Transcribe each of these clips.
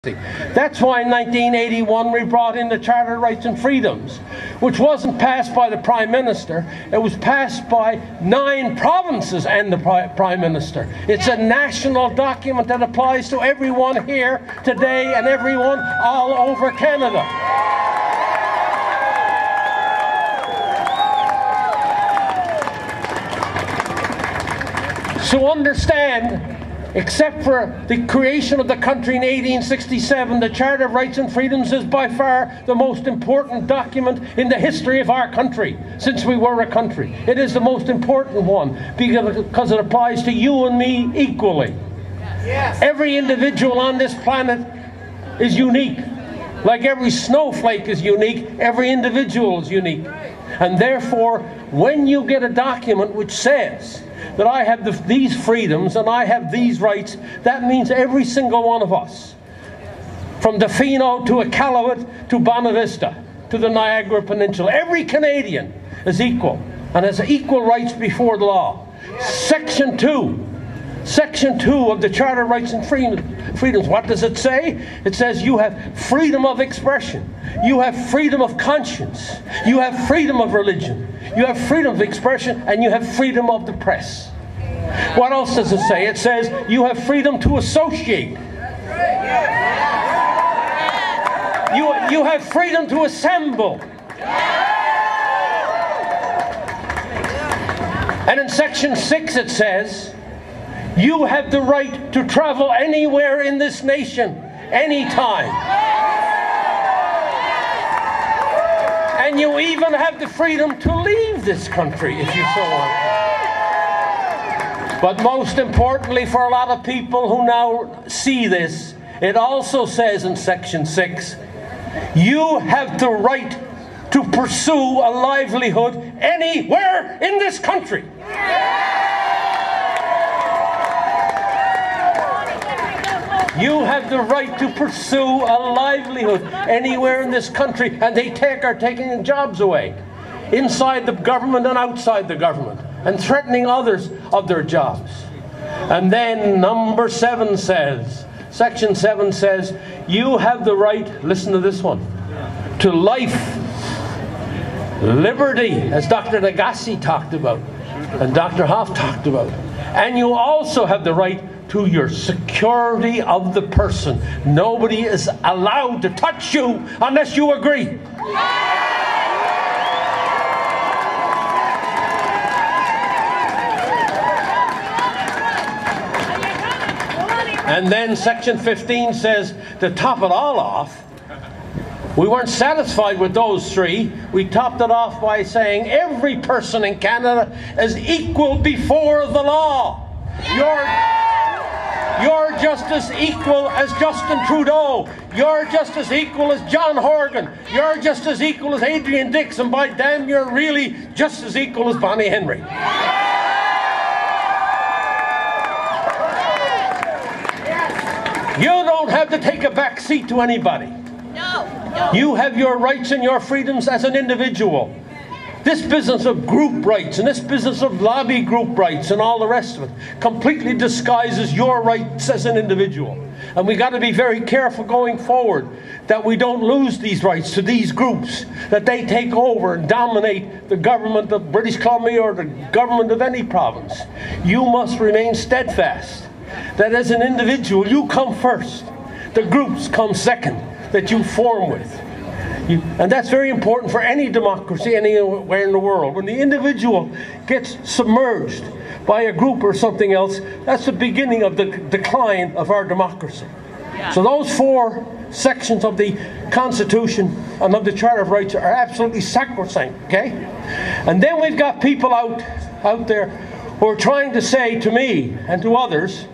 That's why in 1981 we brought in the Charter of Rights and Freedoms, which wasn't passed by the Prime Minister, it was passed by 9 provinces and the Prime Minister. It's a national document that applies to everyone here today and everyone all over Canada. So understand, except for the creation of the country in 1867, the Charter of Rights and Freedoms is by far the most important document in the history of our country, since we were a country. It is the most important one because it applies to you and me equally. Yes. Every individual on this planet is unique. Like every snowflake is unique, every individual is unique. And therefore, when you get a document which says that I have these freedoms and I have these rights, that means every single one of us, from Defino to Iqaluit to Bonavista to the Niagara Peninsula, every Canadian is equal and has equal rights before the law. Section 2 of the Charter of Rights and Freedoms, what does it say? It says you have freedom of expression, you have freedom of conscience, you have freedom of religion, you have freedom of expression, and you have freedom of the press. What else does it say? It says you have freedom to associate. You have freedom to assemble. And in Section 6 it says you have the right to travel anywhere in this nation, anytime. And you even have the freedom to leave this country if you so want. But most importantly for a lot of people who now see this, it also says in Section 6, you have the right to pursue a livelihood anywhere in this country. You have the right to pursue a livelihood anywhere in this country, and they are taking jobs away, inside the government and outside the government, and threatening others of their jobs. And then number 7 says, Section 7 says, you have the right, listen to this one, to life, liberty, as Dr. Agassi talked about, and Dr. Hoff talked about. And you also have the right to your security of the person. Nobody is allowed to touch you unless you agree. And then Section 15 says, to top it all off, we weren't satisfied with those 3. We topped it off by saying every person in Canada is equal before the law. You're just as equal as Justin Trudeau. You're just as equal as John Horgan. You're just as equal as Adrian Dix. And by damn, you're really just as equal as Bonnie Henry. You don't have to take a back seat to anybody. No. You have your rights and your freedoms as an individual. This business of group rights and this business of lobby group rights and all the rest of it completely disguises your rights as an individual. And we've got to be very careful going forward that we don't lose these rights to these groups, that they take over and dominate the government of British Columbia or the government of any province. You must remain steadfast that as an individual you come first. The groups come second that you form with. And that's very important for any democracy anywhere in the world. When the individual gets submerged by a group or something else, that's the beginning of the decline of our democracy. Yeah. So those 4 sections of the Constitution and of the Charter of Rights are absolutely sacrosanct, okay? And then we've got people out there who are trying to say to me and to others,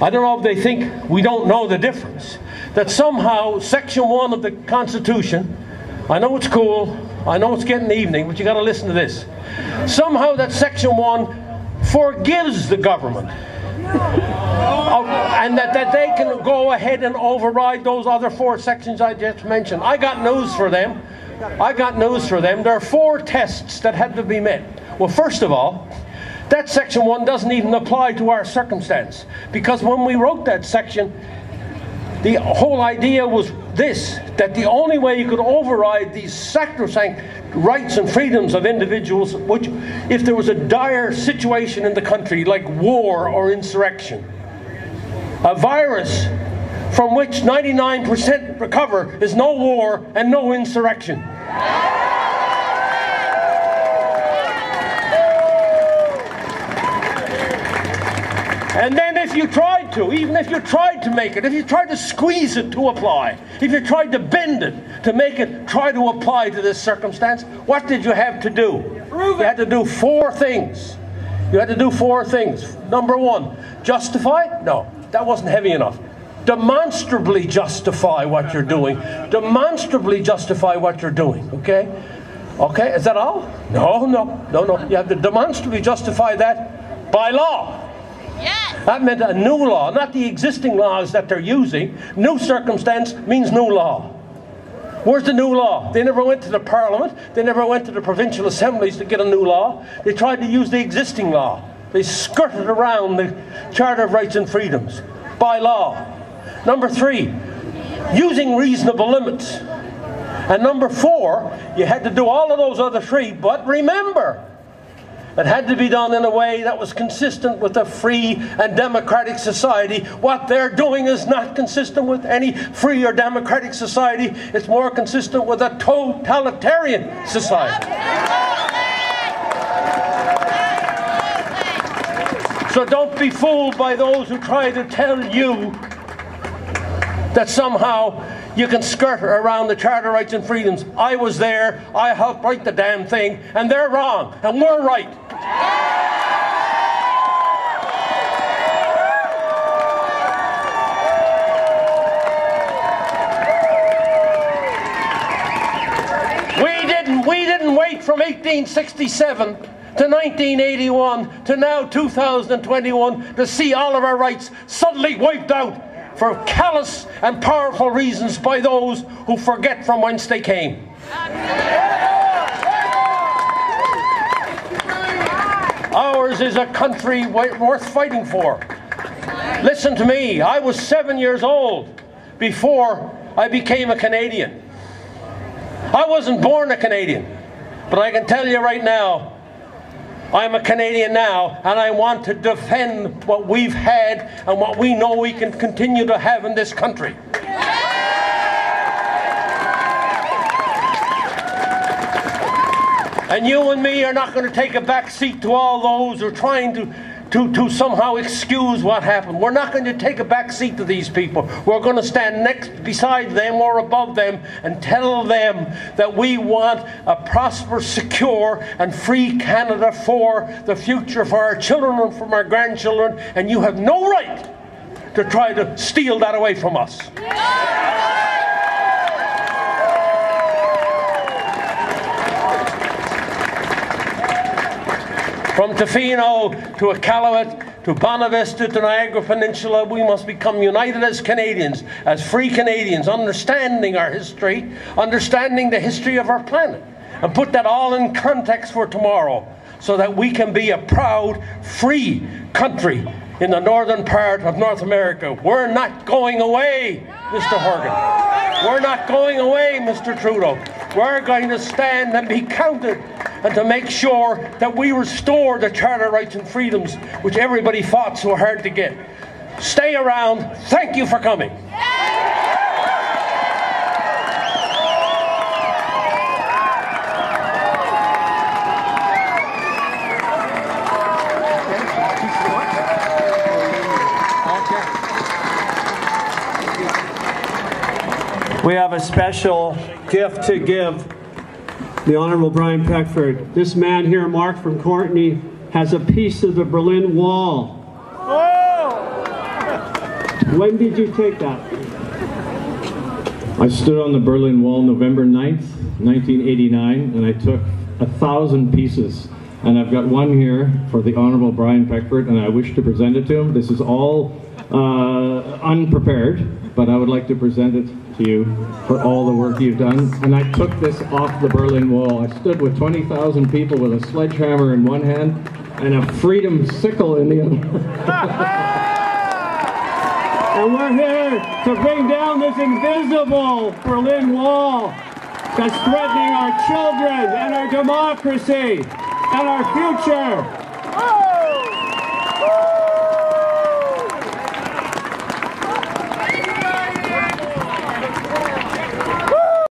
I don't know if they think we don't know the difference, that somehow Section 1 of the Constitution, I know it's cool, I know it's getting evening, but you got to listen to this. Somehow that Section 1 forgives the government. And that they can go ahead and override those other 4 sections I just mentioned. I got news for them. There are 4 tests that had to be met. Well, first of all, that Section 1 doesn't even apply to our circumstance, because when we wrote that section, The whole idea was this, that the only way you could override these sacrosanct rights and freedoms of individuals, which, if there was a dire situation in the country like war or insurrection, a virus from which 99% recover, is no war and no insurrection. And then if you tried to, even if you tried to make it, if you tried to squeeze it to apply, if you tried to bend it to make it try to apply to this circumstance, what did you have to do? You had to do 4 things. You had to do 4 things. Number 1, justify? No, that wasn't heavy enough. Demonstrably justify what you're doing. Demonstrably justify what you're doing, okay? Okay, is that all? No. You have to demonstrably justify that by law. Yes. That meant a new law, not the existing laws that they're using. New circumstance means new law. Where's the new law? They never went to the Parliament. They never went to the provincial assemblies to get a new law. They tried to use the existing law. They skirted around the Charter of Rights and Freedoms by law. Number 3, using reasonable limits. And number 4, you had to do all of those other 3, but remember, it had to be done in a way that was consistent with a free and democratic society. What they're doing is not consistent with any free or democratic society. It's more consistent with a totalitarian society. So don't be fooled by those who try to tell you that somehow you can skirt around the Charter of Rights and Freedoms. I was there, I helped write the damn thing, and they're wrong, and we're right. We didn't wait from 1867 to 1981 to now 2021 to see all of our rights suddenly wiped out for callous and powerful reasons by those who forget from whence they came. Ours is a country worth fighting for. Listen to me, I was 7 years old before I became a Canadian. I wasn't born a Canadian, but I can tell you right now, I'm a Canadian now, and I want to defend what we've had and what we know we can continue to have in this country. And you and me are not going to take a back seat to all those who are trying to somehow excuse what happened. We're not going to take a back seat to these people. We're going to stand next, beside them or above them and tell them that we want a prosperous, secure and free Canada for the future, for our children and from our grandchildren, and you have no right to try to steal that away from us. From Tofino to Iqaluit to Bonavista to Niagara Peninsula, we must become united as Canadians, as free Canadians, understanding our history, understanding the history of our planet, and put that all in context for tomorrow, so that we can be a proud, free country in the northern part of North America. We're not going away, Mr. Horgan. We're not going away, Mr. Trudeau. We're going to stand and be counted, and to make sure that we restore the Charter of Rights and Freedoms, which everybody fought so hard to get. Stay around. Thank you for coming. We have a special gift to give the Honourable Brian Peckford. This man here, Mark from Courtenay, has a piece of the Berlin Wall. Oh! When did you take that? I stood on the Berlin Wall November 9th, 1989, and I took 1,000 pieces. And I've got one here for the Honourable Brian Peckford, and I wish to present it to him. This is all unprepared, but I would like to present it to you for all the work you've done. And I took this off the Berlin Wall. I stood with 20,000 people with a sledgehammer in one hand and a freedom sickle in the other. And we're here to bring down this invisible Berlin Wall that's threatening our children and our democracy and our future.